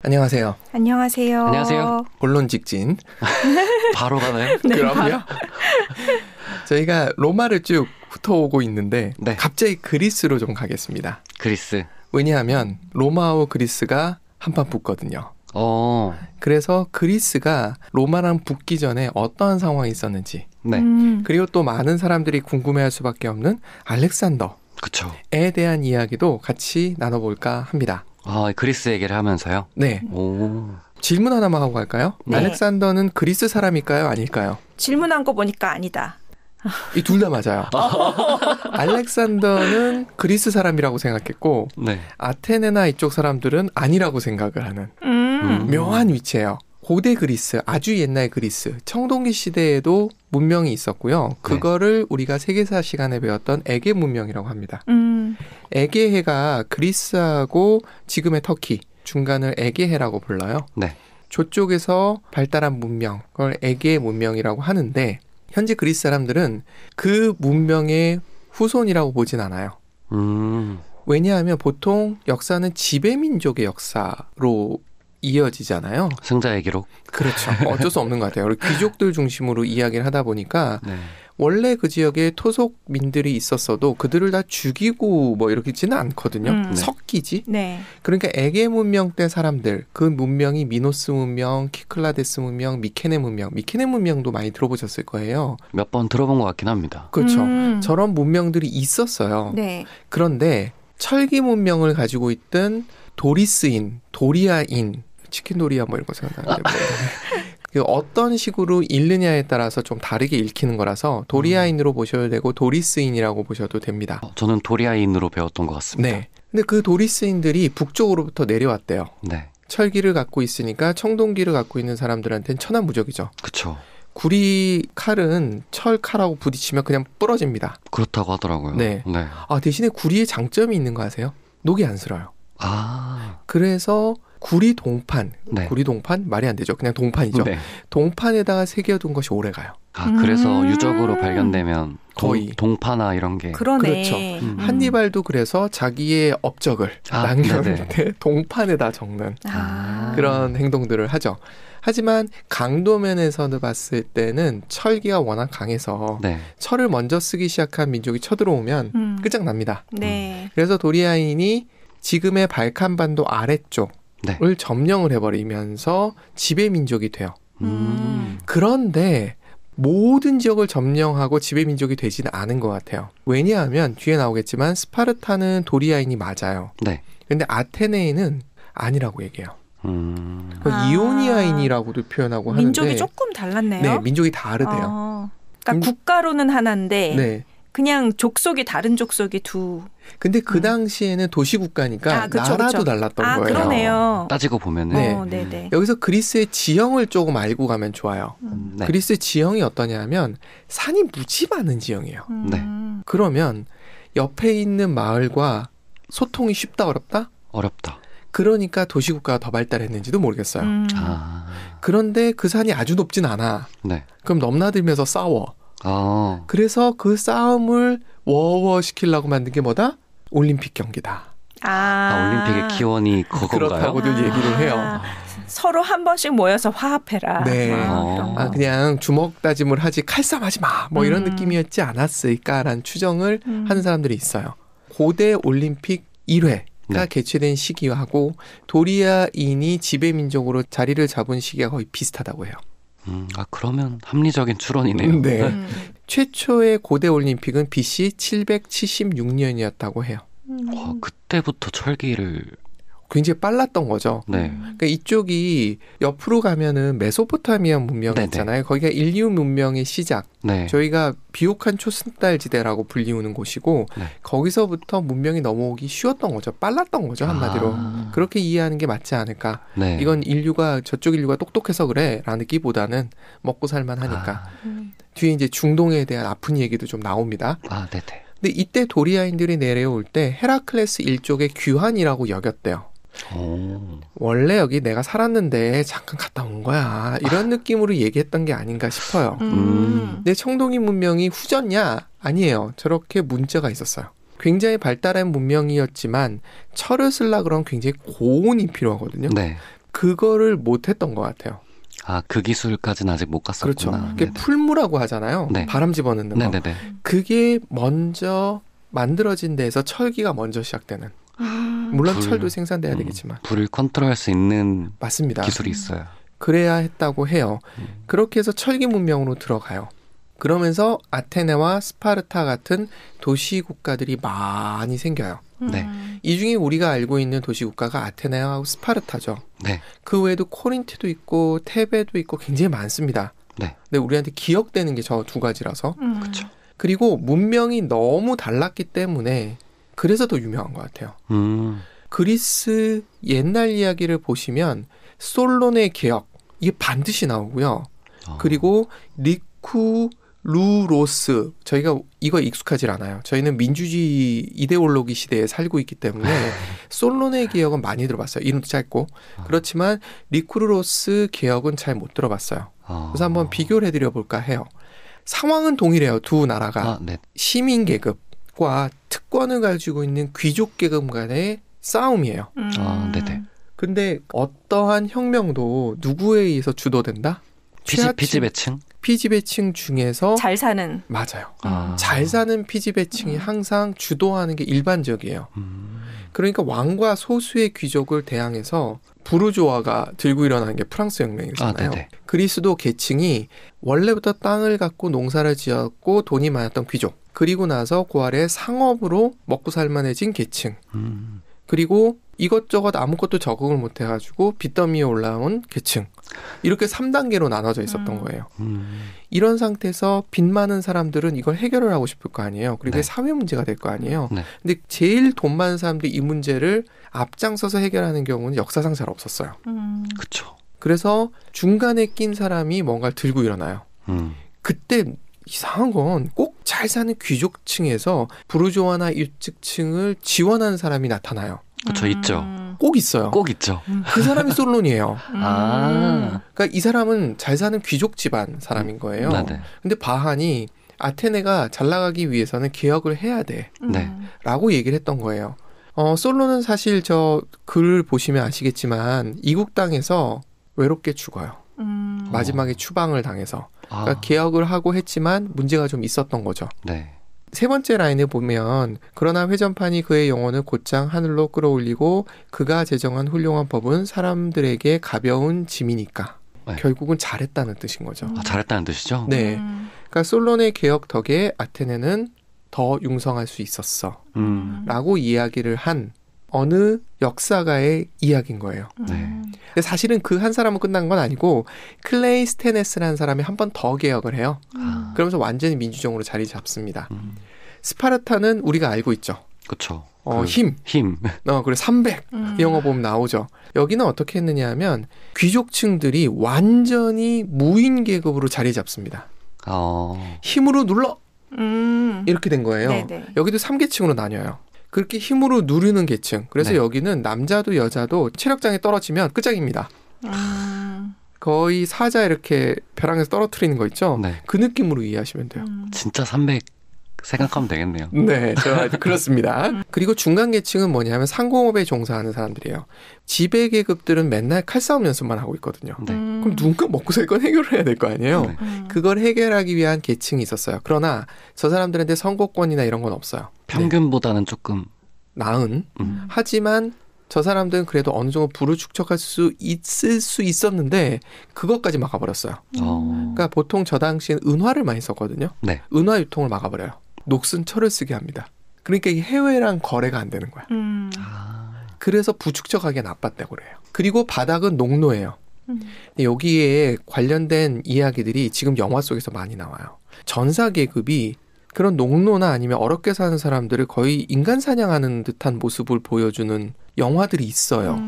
안녕하세요. 안녕하세요. 안녕하세요. 본론 직진. 바로 가나요? 네, 그럼요. 저희가 로마를 쭉 훑어오고 있는데 네. 갑자기 그리스로 좀 가겠습니다. 그리스. 왜냐하면 로마와 그리스가 한판 붙거든요. 그래서 그리스가 로마랑 붙기 전에 어떠한 상황이 있었는지, 네. 그리고 또 많은 사람들이 궁금해할 수밖에 없는 알렉산더에 그쵸. 대한 이야기도 같이 나눠볼까 합니다. 그리스 얘기를 하면서요? 네. 오. 질문 하나만 하고 갈까요? 네. 알렉산더는 그리스 사람일까요? 아닐까요? 질문한 거 보니까 아니다. 이 둘 다 맞아요. 알렉산더는 그리스 사람이라고 생각했고 네. 아테네나 이쪽 사람들은 아니라고 생각을 하는 묘한 위치예요. 고대 그리스, 아주 옛날 그리스, 청동기 시대에도 문명이 있었고요. 그거를 우리가 세계사 시간에 배웠던 에게 문명이라고 합니다. 에게해가 그리스하고 지금의 터키, 중간을 에게해라고 불러요. 네. 저쪽에서 발달한 문명, 그걸 에게 문명이라고 하는데 현재 그리스 사람들은 그 문명의 후손이라고 보진 않아요. 왜냐하면 보통 역사는 지배민족의 역사로 이어지잖아요. 승자의 기록. 그렇죠. 어쩔 수 없는 것 같아요. 귀족들 중심으로 이야기를 하다 보니까 네. 원래 그 지역에 토속민들이 있었어도 그들을 다 죽이고 뭐 이렇게지는 않거든요. 섞이지. 네. 그러니까 에게 문명 때 사람들, 그 문명이 미노스 문명, 키클라데스 문명, 미케네 문명. 미케네 문명도 많이 들어보셨을 거예요. 몇 번 들어본 것 같긴 합니다. 그렇죠. 저런 문명들이 있었어요. 네. 그런데 철기 문명을 가지고 있던 도리스인, 도리아인, 치킨도리아 뭐 이런 거 생각나는데 그 어떤 식으로 읽느냐에 따라서 좀 다르게 읽히는 거라서 도리아인으로 보셔도 되고 도리스인이라고 보셔도 됩니다. 저는 도리아인으로 배웠던 것 같습니다. 네. 근데 그 도리스인들이 북쪽으로부터 내려왔대요. 네. 철기를 갖고 있으니까 청동기를 갖고 있는 사람들한테는 천하무적이죠. 그쵸. 구리 칼은 철 칼하고 부딪히면 그냥 부러집니다. 그렇다고 하더라고요. 네. 네. 대신에 구리에 장점이 있는 거 아세요? 녹이 안 슬어요. 그래서 구리 동판, 네. 구리 동판? 말이 안 되죠. 그냥 동판이죠. 네. 동판에다가 새겨둔 것이 오래 가요. 그래서 유적으로 발견되면 거의 동파나 이런 게. 그러네. 그렇죠. 한니발도 그래서 자기의 업적을 남겨놓을 때 동판에다 적는 그런 행동들을 하죠. 하지만 강도면에서 봤을 때는 철기가 워낙 강해서 네. 철을 먼저 쓰기 시작한 민족이 쳐들어오면 끝장납니다. 네. 그래서 도리아인이 지금의 발칸반도 아래쪽을 점령을 해버리면서 지배민족이 돼요. 그런데 모든 지역을 점령하고 지배민족이 되지는 않은 것 같아요. 왜냐하면 뒤에 나오겠지만 스파르타는 도리아인이 맞아요. 네. 근데 아테네인은 아니라고 얘기해요. 이오니아인이라고도 표현하고 하는데 민족이 조금 달랐네요. 네, 민족이 다르대요. 그러니까 국가로는 하나인데 네. 그냥 족속이 다른 족속이 두. 근데 그 당시에는 도시국가니까 그쵸, 나라도 그쵸. 달랐던 거예요. 그러네요. 따지고 보면은. 네. 네네. 여기서 그리스의 지형을 조금 알고 가면 좋아요. 네. 그리스의 지형이 어떠냐면 산이 무지 많은 지형이에요. 네. 그러면 옆에 있는 마을과 소통이 쉽다 어렵다? 어렵다. 그러니까 도시국가가 더 발달했는지도 모르겠어요. 그런데 그 산이 아주 높진 않아. 네. 그럼 넘나들면서 싸워. 그래서 그 싸움을 워워시키려고 만든 게 뭐다? 올림픽 경기다. 올림픽의 기원이 그건가요? 그렇다고도 얘기를 해요. 서로 한 번씩 모여서 화합해라. 네. 그런 거. 그냥 주먹 다짐을 하지 칼싸움하지 마. 뭐 이런 느낌이었지 않았을까라는 추정을 하는 사람들이 있어요. 고대 올림픽 1회가 개최된 시기하고 도리아인이 지배민족으로 자리를 잡은 시기가 거의 비슷하다고 해요. 그러면 합리적인 추론이네요. 네. 최초의 고대 올림픽은 BC 776년이었다고 해요. 그때부터 철기를 굉장히 빨랐던 거죠. 네. 그러니까 이쪽이 옆으로 가면은 메소포타미아 문명이 있잖아요. 거기가 인류 문명의 시작. 네. 저희가 비옥한 초승달지대라고 불리우는 곳이고 거기서부터 문명이 넘어오기 쉬웠던 거죠. 빨랐던 거죠. 한마디로. 그렇게 이해하는 게 맞지 않을까. 네. 이건 저쪽 인류가 똑똑해서 그래 라는 느끼보다는 먹고 살만 하니까. 뒤에 이제 중동에 대한 아픈 얘기도 좀 나옵니다. 네네. 근데 이때 도리아인들이 내려올 때 헤라클레스 일족의 귀환이라고 여겼대요. 원래 여기 내가 살았는데 잠깐 갔다 온 거야. 이런 느낌으로 얘기했던 게 아닌가 싶어요. 근데 청동기 문명이 후졌냐? 아니에요. 저렇게 문자가 있었어요. 굉장히 발달한 문명이었지만 철을 쓰려고 그러면 굉장히 고온이 필요하거든요. 네. 그거를 못했던 것 같아요. 아, 그 기술까지는 아직 못 갔었구나. 그렇죠. 그게 풀무라고 하잖아요. 네. 바람 집어넣는 거. 네네네. 그게 먼저 만들어진 데에서 철기가 먼저 시작되는. 물론 철도 생산돼야 되겠지만. 불을 컨트롤할 수 있는 맞습니다. 기술이 있어요. 그래야 했다고 해요. 그렇게 해서 철기 문명으로 들어가요. 그러면서 아테네와 스파르타 같은 도시 국가들이 많이 생겨요. 네. 이 중에 우리가 알고 있는 도시 국가가 아테네하고 스파르타죠. 네. 그 외에도 코린트도 있고 테베도 있고 굉장히 많습니다. 네. 근데 우리한테 기억되는 게 저 두 가지라서. 그렇죠. 그리고 문명이 너무 달랐기 때문에 그래서 더 유명한 것 같아요. 그리스 옛날 이야기를 보시면 솔론의 개혁 이게 반드시 나오고요. 그리고 리쿠루로스 저희가 이거 익숙하지 않아요. 저희는 민주주의 이데올로기 시대에 살고 있기 때문에 솔론의 개혁은 많이 들어봤어요. 이름도 짧고. 그렇지만 리쿠루로스 개혁은 잘 못 들어봤어요. 그래서 한번 비교를 해드려 볼까 해요. 상황은 동일해요. 두 나라가. 네. 시민 계급과 특권을 가지고 있는 귀족 계급 간의 싸움이에요. 네네. 근데 어떠한 혁명도 누구에 의해서 주도된다? 피지배층? 피지배층 중에서 잘 사는. 맞아요. 잘 사는 피지배층이 항상 주도하는 게 일반적이에요. 그러니까 왕과 소수의 귀족을 대항해서 부르주아가 들고 일어나는 게 프랑스 혁명이잖아요. 그리스도 계층이 원래부터 땅을 갖고 농사를 지었고 돈이 많았던 귀족. 그리고 나서 그 아래 상업으로 먹고 살만해진 계층. 그리고 이것저것 아무것도 적응을 못 해가지고 빚더미에 올라온 계층. 이렇게 3단계로 나눠져 있었던 거예요. 이런 상태에서 빚 많은 사람들은 이걸 해결을 하고 싶을 거 아니에요. 그리고 네. 사회 문제가 될 거 아니에요. 네. 근데 제일 돈 많은 사람들이 이 문제를 앞장서서 해결하는 경우는 역사상 잘 없었어요. 그렇죠. 그래서 중간에 낀 사람이 뭔가를 들고 일어나요. 그때 이상한 건 꼭 잘 사는 귀족층에서 부르주아나 일직층을 지원하는 사람이 나타나요. 그렇죠. 있죠. 꼭 있어요. 꼭 있죠. 그 사람이 솔론이에요. 아. 그러니까 이 사람은 잘 사는 귀족 집안 사람인 거예요. 네네. 근데 바한이 아테네가 잘 나가기 위해서는 개혁을 해야 돼. 네. 라고 얘기를 했던 거예요. 솔론은 사실 저 글을 보시면 아시겠지만 이국 땅에서 외롭게 죽어요. 마지막에 추방을 당해서. 그러니까 개혁을 하고 했지만 문제가 좀 있었던 거죠. 네. 세 번째 라인에 보면 그러나 회전판이 그의 영혼을 곧장 하늘로 끌어올리고 그가 제정한 훌륭한 법은 사람들에게 가벼운 짐이니까. 네. 결국은 잘했다는 뜻인 거죠. 잘했다는 뜻이죠? 네. 그러니까 솔론의 개혁 덕에 아테네는 더 융성할 수 있었어. 라고 이야기를 한 어느 역사가의 이야기인 거예요. 네. 근데 사실은 그 한 사람은 끝난 건 아니고 클레이스테네스라는 사람이 한 번 더 개혁을 해요. 그러면서 완전히 민주정으로 자리 잡습니다. 스파르타는 우리가 알고 있죠. 그렇죠. 힘. 그리고 300 이런 거 보면 나오죠. 여기는 어떻게 했느냐 하면 귀족층들이 완전히 무인 계급으로 자리 잡습니다. 힘으로 눌러 이렇게 된 거예요. 네네. 여기도 3계층으로 나뉘어요. 그렇게 힘으로 누르는 계층. 그래서 네. 여기는 남자도 여자도 체력장에 떨어지면 끝장입니다. 거의 사자 이렇게 벼랑에서 떨어뜨리는 거 있죠? 네. 그 느낌으로 이해하시면 돼요. 진짜 300 생각하면 되겠네요. 네, 그렇습니다. 그리고 중간 계층은 뭐냐면 상공업에 종사하는 사람들이에요. 지배 계급들은 맨날 칼싸움 연습만 하고 있거든요. 네. 그럼 누군가 먹고 살 건 해결을 해야 될 거 아니에요? 네. 그걸 해결하기 위한 계층이 있었어요. 그러나 저 사람들한테 선거권이나 이런 건 없어요. 평균보다는 조금 나은. 하지만 저 사람들은 그래도 어느 정도 부를 축적할 수 있었는데 그것까지 막아버렸어요. 그러니까 보통 저 당시엔 은화를 많이 썼거든요. 네. 은화 유통을 막아버려요. 녹슨 철을 쓰게 합니다. 그러니까 이 해외랑 거래가 안 되는 거야. 그래서 부축적하게 나빴다고 그래요. 그리고 바닥은 농노예요. 여기에 관련된 이야기들이 지금 영화 속에서 많이 나와요. 전사 계급이 그런 농노나 아니면 어렵게 사는 사람들을 거의 인간 사냥하는 듯한 모습을 보여주는 영화들이 있어요.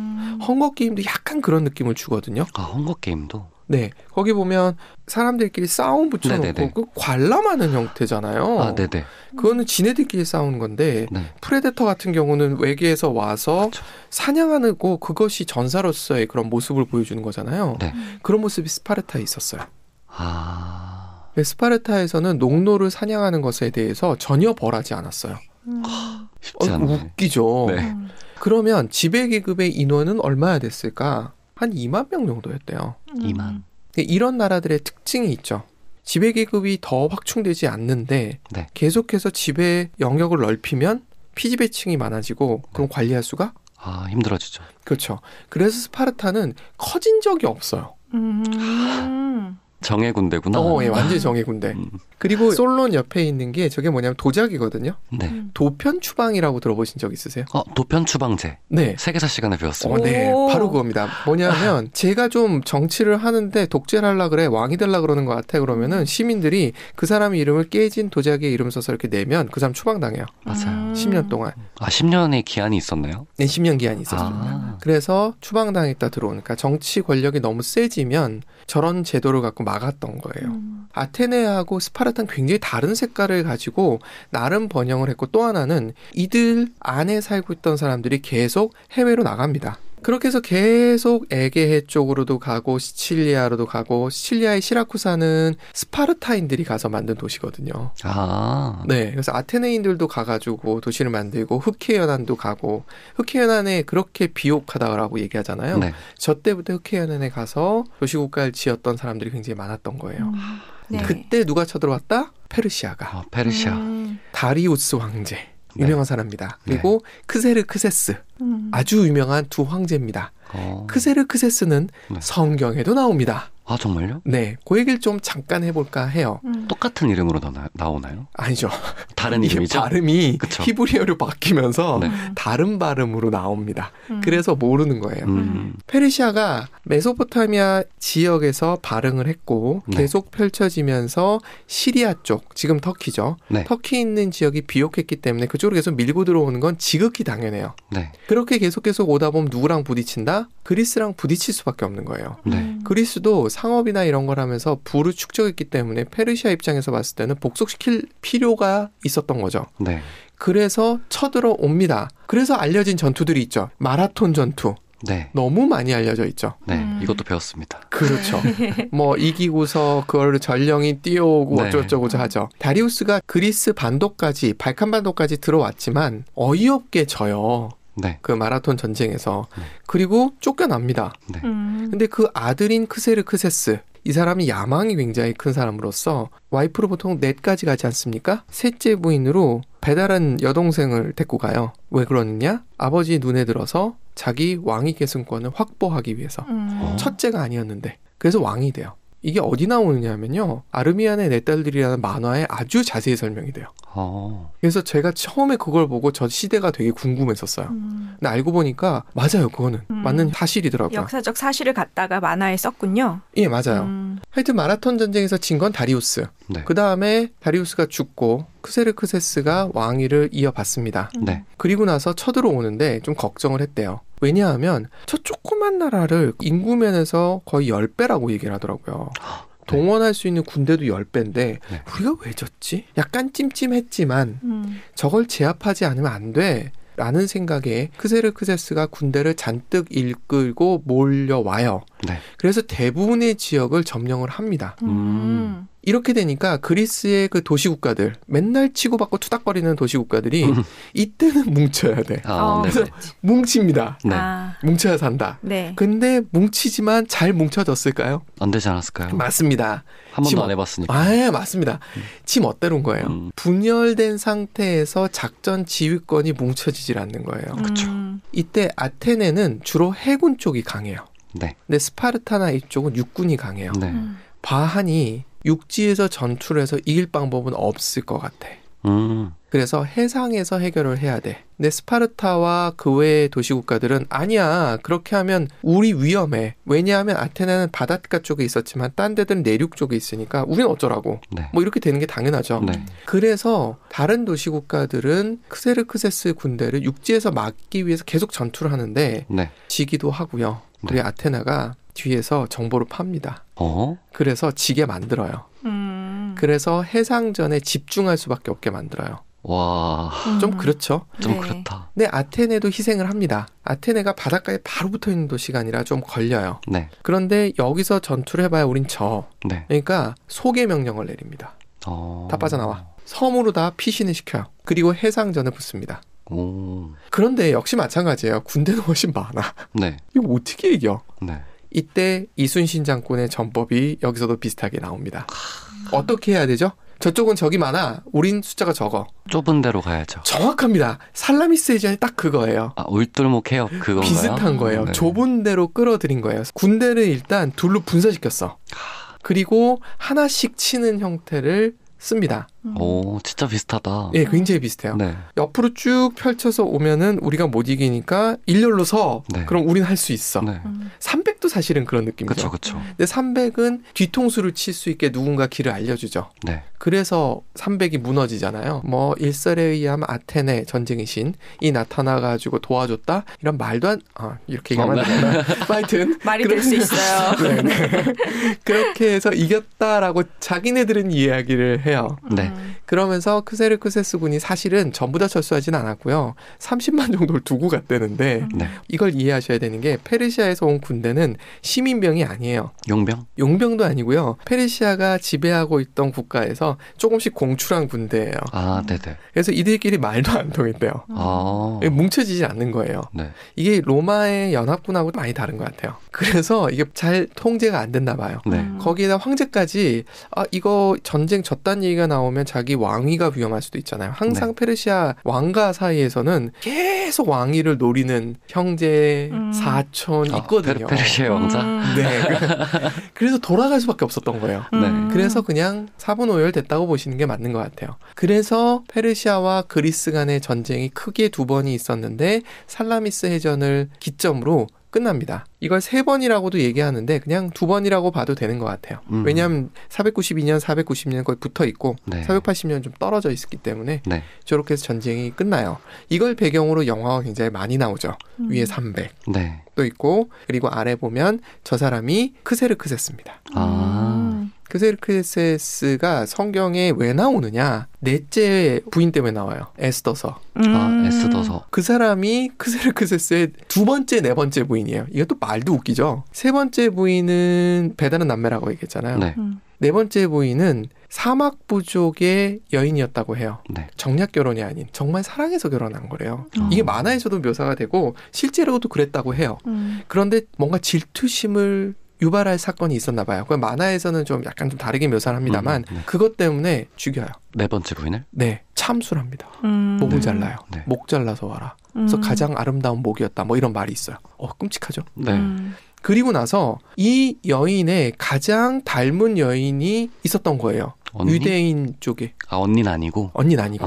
헝거게임도 약간 그런 느낌을 주거든요. 헝거게임도? 네. 거기 보면 사람들끼리 싸움 붙여놓고 네네네. 그 관람하는 형태잖아요. 네네. 그거는 지네들끼리 싸우는 건데 네. 프레데터 같은 경우는 외계에서 와서 그쵸. 사냥하고 그것이 전사로서의 그런 모습을 보여주는 거잖아요. 네. 그런 모습이 스파르타에 있었어요. 스파르타에서는 농노를 사냥하는 것에 대해서 전혀 벌하지 않았어요. 쉽지 않네. 웃기죠. 네. 그러면 지배계급의 인원은 얼마나 됐을까? 한 2만 명 정도였대요. 2만. 이런 나라들의 특징이 있죠. 지배 계급이 더 확충되지 않는데 네. 계속해서 지배 영역을 넓히면 피지배층이 많아지고 그럼 관리할 수가 힘들어지죠. 그렇죠. 그래서 스파르타는 커진 적이 없어요. 정예 군대구나. 예, 완전 정예 군대. 그리고 솔론 옆에 있는 게 저게 뭐냐면 도자기거든요. 네. 도편 추방이라고 들어보신 적 있으세요? 도편 추방제. 네. 세계사 시간에 배웠습니다. 네, 오. 바로 그겁니다. 뭐냐면 제가 좀 정치를 하는데 독재를 하려고 그래, 왕이 되려고 그러는 것 같아 그러면은 시민들이 그 사람 이름을 깨진 도자기에 이름 써서 이렇게 내면 그 사람 추방당해요. 맞아요. 10년 동안. 10년의 기한이 있었나요? 네, 10년 기한이 있었어요. 그래서 추방당했다 들어오니까 정치 권력이 너무 세지면 저런 제도를 갖고 막았던 거예요. 아테네하고 스파르타는 굉장히 다른 색깔을 가지고 나름 번영을 했고 또 하나는 이들 안에 살고 있던 사람들이 계속 해외로 나갑니다. 그렇게 해서 계속 에게해 쪽으로도 가고 시칠리아로도 가고 시칠리아의 시라쿠사는 스파르타인들이 가서 만든 도시거든요. 네, 그래서 아테네인들도 가가지고 도시를 만들고 흑해연안도 가고 흑해연안에 그렇게 비옥하다라고 얘기하잖아요. 네. 저 때부터 흑해연안에 가서 도시국가를 지었던 사람들이 굉장히 많았던 거예요. 네. 그때 누가 쳐들어왔다? 페르시아가. 페르시아. 다리우스 황제. 네. 유명한 사람입니다. 그리고 크세르크세스. 아주 유명한 두 황제입니다. 크세르크세스는 네. 성경에도 나옵니다. 정말요? 네, 그 얘기를 좀 잠깐 해볼까 해요. 똑같은 이름으로 나오나요? 아니죠. 다른 이게 이름이죠? 발음이 그쵸. 히브리어로 바뀌면서 네. 다른 발음으로 나옵니다. 그래서 모르는 거예요. 음. 페르시아가 메소포타미아 지역에서 발흥을 했고 네. 계속 펼쳐지면서 시리아 쪽, 지금 터키죠. 네. 터키 있는 지역이 비옥했기 때문에 그쪽으로 계속 밀고 들어오는 건 지극히 당연해요. 네. 그렇게 계속 오다 보면 누구랑 부딪힌다? 그리스랑 부딪힐 수밖에 없는 거예요. 네. 그리스도 상업이나 이런 걸 하면서 부를 축적했기 때문에 페르시아 입장에서 봤을 때는 복속시킬 필요가 있었던 거죠. 네. 그래서 쳐들어옵니다. 그래서 알려진 전투들이 있죠. 마라톤 전투. 네. 너무 많이 알려져 있죠. 네. 이것도 배웠습니다. 그렇죠. 뭐 이기고서 그거를 전령이 뛰어오고 네. 어쩌고저쩌고 하죠. 다리우스가 그리스 반도까지 발칸 반도까지 들어왔지만 어이없게 져요. 네. 그 마라톤 전쟁에서. 그리고 쫓겨납니다. 네. 근데 그 아들인 크세르크세스, 이 사람이 야망이 굉장히 큰 사람으로서 와이프로 보통 넷까지 가지 않습니까? 셋째 부인으로 배다른 여동생을 데리고 가요. 왜 그러느냐? 아버지 눈에 들어서 자기 왕위 계승권을 확보하기 위해서. 첫째가 아니었는데. 그래서 왕이 돼요. 이게 어디 나오느냐 하면요. 아르미안의 네 딸들이라는 만화에 아주 자세히 설명이 돼요. 그래서 제가 처음에 그걸 보고 저 시대가 되게 궁금했었어요. 근데 알고 보니까 맞아요. 그거는 맞는 사실이더라고요. 역사적 사실을 갖다가 만화에 썼군요. 예, 맞아요. 하여튼 마라톤 전쟁에서 진 건 다리우스. 네. 그 다음에 다리우스가 죽고 크세르크세스가 왕위를 이어받습니다. 네. 그리고 나서 쳐들어오는데 좀 걱정을 했대요. 왜냐하면 저 조그만 나라를 인구 면에서 거의 10배라고 얘기를 하더라고요. 동원할 수 있는 군대도 10배인데 네. 우리가 왜 졌지? 약간 찜찜했지만 저걸 제압하지 않으면 안 돼. 라는 생각에 크세르크세스가 군대를 잔뜩 이끌고 몰려와요. 네. 그래서 대부분의 지역을 점령을 합니다. 이렇게 되니까 그리스의 그 도시국가들, 맨날 치고받고 투닥거리는 도시국가들이 이때는 뭉쳐야 돼. 네. 그래서 뭉칩니다. 네. 뭉쳐야 산다. 네. 근데 뭉치지만 잘 뭉쳐졌을까요? 안 되지 않았을까요? 맞습니다. 한 번도 안 해봤으니까. 아, 맞습니다. 지 멋대로인 거예요. 분열된 상태에서 작전 지휘권이 뭉쳐지질 않는 거예요. 그렇죠. 이때 아테네는 주로 해군 쪽이 강해요. 네. 근데 스파르타나 이쪽은 육군이 강해요. 네. 바한이 육지에서 전투를 해서 이길 방법은 없을 것 같아. 그래서 해상에서 해결을 해야 돼. 근데 스파르타와 그 외의 도시국가들은 아니야. 그렇게 하면 우리 위험해. 왜냐하면 아테네는 바닷가 쪽에 있었지만 딴 데들은 내륙 쪽에 있으니까 우린 어쩌라고. 네. 뭐 이렇게 되는 게 당연하죠. 네. 그래서 다른 도시국가들은 크세르크세스 군대를 육지에서 막기 위해서 계속 전투를 하는데 네. 지기도 하고요. 우리 네. 아테나가 뒤에서 정보를 팝니다. 그래서 지게 만들어요. 그래서 해상전에 집중할 수밖에 없게 만들어요. 와. 좀 그렇죠. 좀 네. 그렇다. 근데 아테네도 희생을 합니다. 아테네가 바닷가에 바로 붙어 있는 도시가 아니라 좀 걸려요. 네. 그런데 여기서 전투를 해봐야 우린 져. 네. 그러니까 소개 명령을 내립니다. 다 빠져나와. 섬으로 다 피신을 시켜요. 그리고 해상전을 붙습니다. 오. 그런데 역시 마찬가지예요. 군대는 훨씬 많아. 네. 이거 어떻게 이겨? 네. 이때 이순신 장군의 전법이 여기서도 비슷하게 나옵니다. 어떻게 해야 되죠? 저쪽은 적이 많아. 우린 숫자가 적어. 좁은 데로 가야죠. 정확합니다. 살라미스 해전이 딱 그거예요. 아, 울돌목 해역 그건가요? 비슷한 거예요. 네. 좁은 데로 끌어들인 거예요. 군대를 일단 둘로 분사시켰어. 그리고 하나씩 치는 형태를 씁니다. 오, 진짜 비슷하다. 예, 굉장히 비슷해요. 네. 옆으로 쭉 펼쳐서 오면은 우리가 못 이기니까 일렬로 서. 네. 그럼 우린 할 수 있어. 네. 300도 사실은 그런 느낌이죠. 그렇죠. 근데 300은 뒤통수를 칠 수 있게 누군가 길을 알려주죠. 네. 그래서 300이 무너지잖아요. 뭐 일설에 의하면 아테네 전쟁의 신이 나타나가지고 도와줬다 이런 말도 안 이렇게 얘기하면 안 되나? 하여튼 말이 될 수 있어요. 네네. 그렇게 해서 이겼다라고 자기네들은 이야기를 해요. 네. 그러면서 크세르크세스 군이 사실은 전부 다 철수하진 않았고요. 30만 정도를 두고 갔다는데 네. 이걸 이해하셔야 되는 게 페르시아에서 온 군대는 시민병이 아니에요. 용병? 용병도 아니고요. 페르시아가 지배하고 있던 국가에서 조금씩 공출한 군대예요. 아, 네네. 그래서 이들끼리 말도 안 통했대요. 아. 뭉쳐지지 않는 거예요. 네. 이게 로마의 연합군하고 많이 다른 것 같아요. 그래서 이게 잘 통제가 안 됐나 봐요. 네. 거기에다 황제까지 이거 전쟁 졌다는 얘기가 나오면 자기 왕위가 위험할 수도 있잖아요. 항상 네. 페르시아 왕가 사이에서는 계속 왕위를 노리는 형제, 사촌 있거든요. 페르시아 왕자? 네. 그래서 돌아갈 수밖에 없었던 거예요. 네. 그래서 그냥 사분오열 됐다고 보시는 게 맞는 것 같아요. 그래서 페르시아와 그리스 간의 전쟁이 크게 두 번이 있었는데 살라미스 해전을 기점으로 끝납니다. 이걸 3번이라고도 얘기하는데 그냥 2번이라고 봐도 되는 것 같아요. 왜냐하면 492년, 490년 거의 붙어 있고 네. 480년 좀 떨어져 있었기 때문에 네. 저렇게 해서 전쟁이 끝나요. 이걸 배경으로 영화가 굉장히 많이 나오죠. 위에 300. 네. 또 있고 그리고 아래 보면 저 사람이 크세르크세스입니다. 아. 크세르크세스가 성경에 왜 나오느냐? 넷째 부인 때문에 나와요. 에스더서. 아, 에스더서. 그 사람이 크세르크세스의 2번째, 4번째 부인이에요. 이것도 말도 웃기죠. 3번째 부인은 배다른 남매라고 얘기했잖아요. 네. 4번째 부인은 사막 부족의 여인이었다고 해요. 네. 정략 결혼이 아닌 정말 사랑해서 결혼한 거래요. 이게 만화에서도 묘사가 되고 실제로도 그랬다고 해요. 그런데 뭔가 질투심을 유발할 사건이 있었나 봐요. 그 만화에서는 좀 약간 좀 다르게 묘사를 합니다만 네. 그것 때문에 죽여요. 4번째 부인을? 네, 참수랍니다. 목을 잘라요. 네. 목 잘라서 와라. 그래서 가장 아름다운 목이었다. 뭐 이런 말이 있어요. 끔찍하죠. 네. 그리고 나서 이 여인의 가장 닮은 여인이 있었던 거예요. 언니? 유대인 쪽에. 아, 언니는 아니고? 언니는 아니고.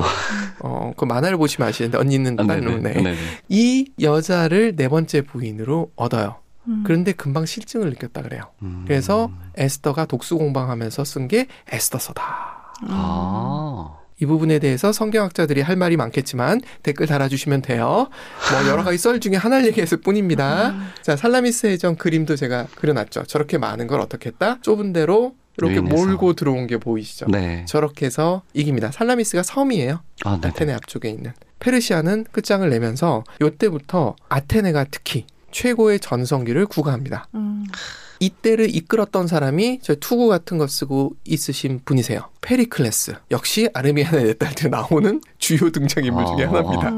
그 만화를 보시면 아시는데 언니는 딸로. 네. 이 여자를 4번째 부인으로 얻어요. 그런데 금방 실증을 느꼈다 그래요. 그래서 에스더가 독수 공방하면서 쓴 게 에스더서다. 이 부분에 대해서 성경학자들이 할 말이 많겠지만 댓글 달아주시면 돼요. 뭐 여러 가지 썰 중에 하나를 얘기했을 뿐입니다. 자, 살라미스 해전 그림도 제가 그려놨죠. 저렇게 많은 걸 어떻게 했다? 좁은 데로 이렇게 유인해서. 몰고 들어온 게 보이시죠? 네. 저렇게 해서 이깁니다. 살라미스가 섬이에요. 아, 네. 아테네 앞쪽에 있는. 페르시아는 끝장을 내면서 이때부터 아테네가 특히 최고의 전성기를 구가합니다. 이때를 이끌었던 사람이 저 투구 같은 거 쓰고 있으신 분이세요. 페리클레스. 역시 아르미아나의 네 딸들 나오는 주요 등장인물 중에 하나입니다.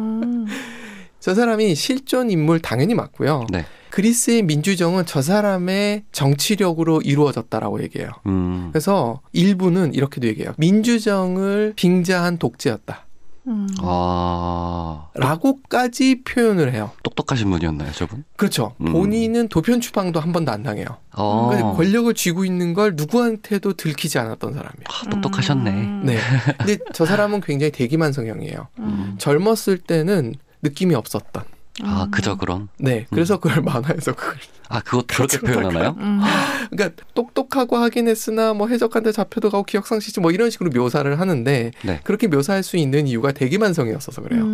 저 사람이 실존 인물 당연히 맞고요. 네. 그리스의 민주정은 저 사람의 정치력으로 이루어졌다라고 얘기해요. 그래서 일부는 이렇게도 얘기해요. 민주정을 빙자한 독재였다. 라고까지 표현을 해요. 똑똑하신 분이었나요, 저분? 그렇죠. 본인은 도편 추방도 한 번도 안 당해요. 그러니까 권력을 쥐고 있는 걸 누구한테도 들키지 않았던 사람이에요. 똑똑하셨네. 네. 근데 저 사람은 굉장히 대기만성형이에요. 젊었을 때는 느낌이 없었던. 그저 그런? 네. 그래서 그걸 만화에서 그걸. 그것 그렇게 표현하나요? 그러니까 똑똑하고 하긴 했으나 뭐 해적한테 잡혀도 가고 기억상실증 뭐 이런 식으로 묘사를 하는데 네. 그렇게 묘사할 수 있는 이유가 대기만성이었어서 그래요.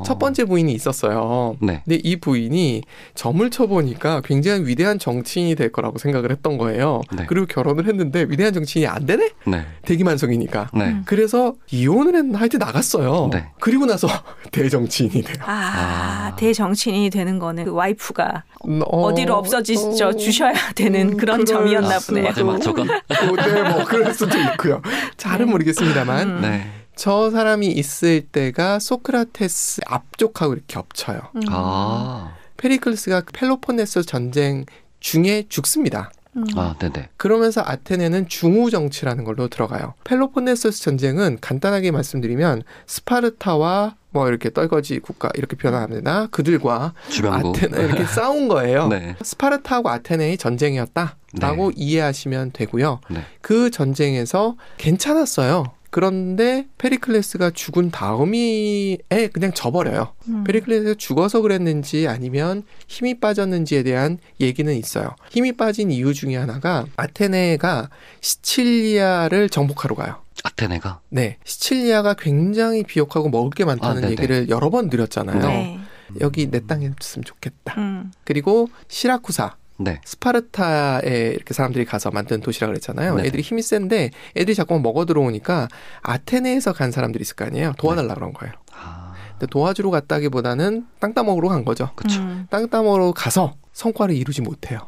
첫 번째 부인이 있었어요. 네. 근데 이 부인이 점을 쳐보니까 굉장히 위대한 정치인이 될 거라고 생각을 했던 거예요. 네. 그리고 결혼을 했는데 위대한 정치인이 안 되네? 네. 대기만성이니까. 네. 그래서 이혼을 했나 하여튼 나갔어요. 네. 그리고 나서 대정치인이 돼요. 대정치인이 되는 거는 그 와이프가 어디로 주셔야 되는 그런 점이었나 보네요. 마지막 저건? 네, 뭐 그럴 수도 있고요. 잘은 모르겠습니다만. 네. 저 사람이 있을 때가 소크라테스 앞쪽하고 이렇게 겹쳐요. 페리클레스가 펠로폰네소 전쟁 중에 죽습니다. 네네. 그러면서 아테네는 중후 정치라는 걸로 들어가요. 펠로폰네소스 전쟁은 간단하게 말씀드리면 스파르타와 뭐 이렇게 떨거지 국가 이렇게 표현합니다. 그들과 주변국. 아테네 이렇게 싸운 거예요. 네. 스파르타하고 아테네의 전쟁이었다라고 네. 이해하시면 되고요. 네. 그 전쟁에서 괜찮았어요. 그런데 페리클레스가 죽은 다음에 그냥 져버려요. 페리클레스가 죽어서 그랬는지 아니면 힘이 빠졌는지에 대한 얘기는 있어요. 힘이 빠진 이유 중에 하나가 아테네가 시칠리아를 정복하러 가요. 아테네가? 네. 시칠리아가 굉장히 비옥하고 먹을 게 많다는 얘기를 여러 번 드렸잖아요. 네. 여기 내 땅에 있으면 좋겠다. 그리고 시라쿠사. 네. 스파르타에 이렇게 사람들이 가서 만든 도시라 그랬잖아요. 네네. 애들이 힘이 센데 애들이 자꾸만 먹어 들어오니까 아테네에서 간 사람들이 있을 거 아니에요. 도와달라 그런 거예요. 근데 도와주러 갔다기보다는 땅 따먹으러 간 거죠. 그렇죠. 땅 따먹으러 가서 성과를 이루지 못해요.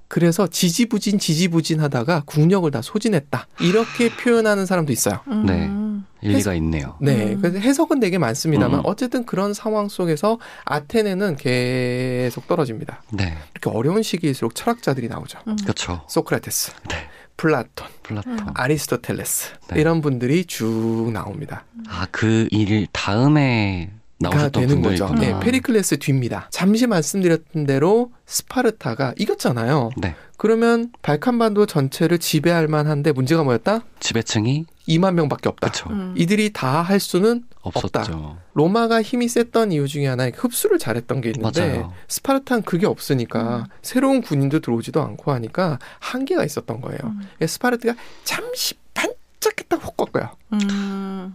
그래서 지지부진 하다가 국력을 다 소진했다. 이렇게 표현하는 사람도 있어요. 네. 일리가 있네요. 네. 그래서 해석은 되게 많습니다만 어쨌든 그런 상황 속에서 아테네는 계속 떨어집니다. 네. 이렇게 어려운 시기일수록 철학자들이 나오죠. 그렇죠. 소크라테스, 네. 플라톤, 아리스토텔레스 네. 이런 분들이 쭉 나옵니다. 그 일 다음에 나오셨던 되는 거죠. 분들이구나. 네, 페리클레스 뒤입니다. 잠시 말씀드렸던 대로 스파르타가 이겼잖아요. 네. 그러면 발칸반도 전체를 지배할 만한데 문제가 뭐였다? 지배층이 2만 명밖에 없다. 그쵸. 이들이 다 할 수는 없었죠. 없다. 로마가 힘이 셌던 이유 중에 하나는 흡수를 잘했던 게 있는데 맞아요. 스파르타는 그게 없으니까 새로운 군인도 들어오지도 않고 하니까 한계가 있었던 거예요. 스파르타가 잠시 반짝했다 훅 꺾어요.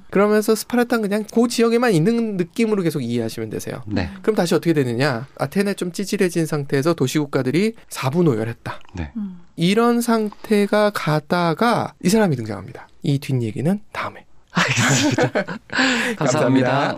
그러면서 스파르타는 그냥 그 지역에만 있는 느낌으로 계속 이해하시면 되세요. 네. 그럼 다시 어떻게 되느냐. 아테네 좀 찌질해진 상태에서 도시국가들이 사분오열했다. 네. 이런 상태가 가다가 이 사람이 등장합니다. 이 뒷얘기는 다음에. 감사합니다.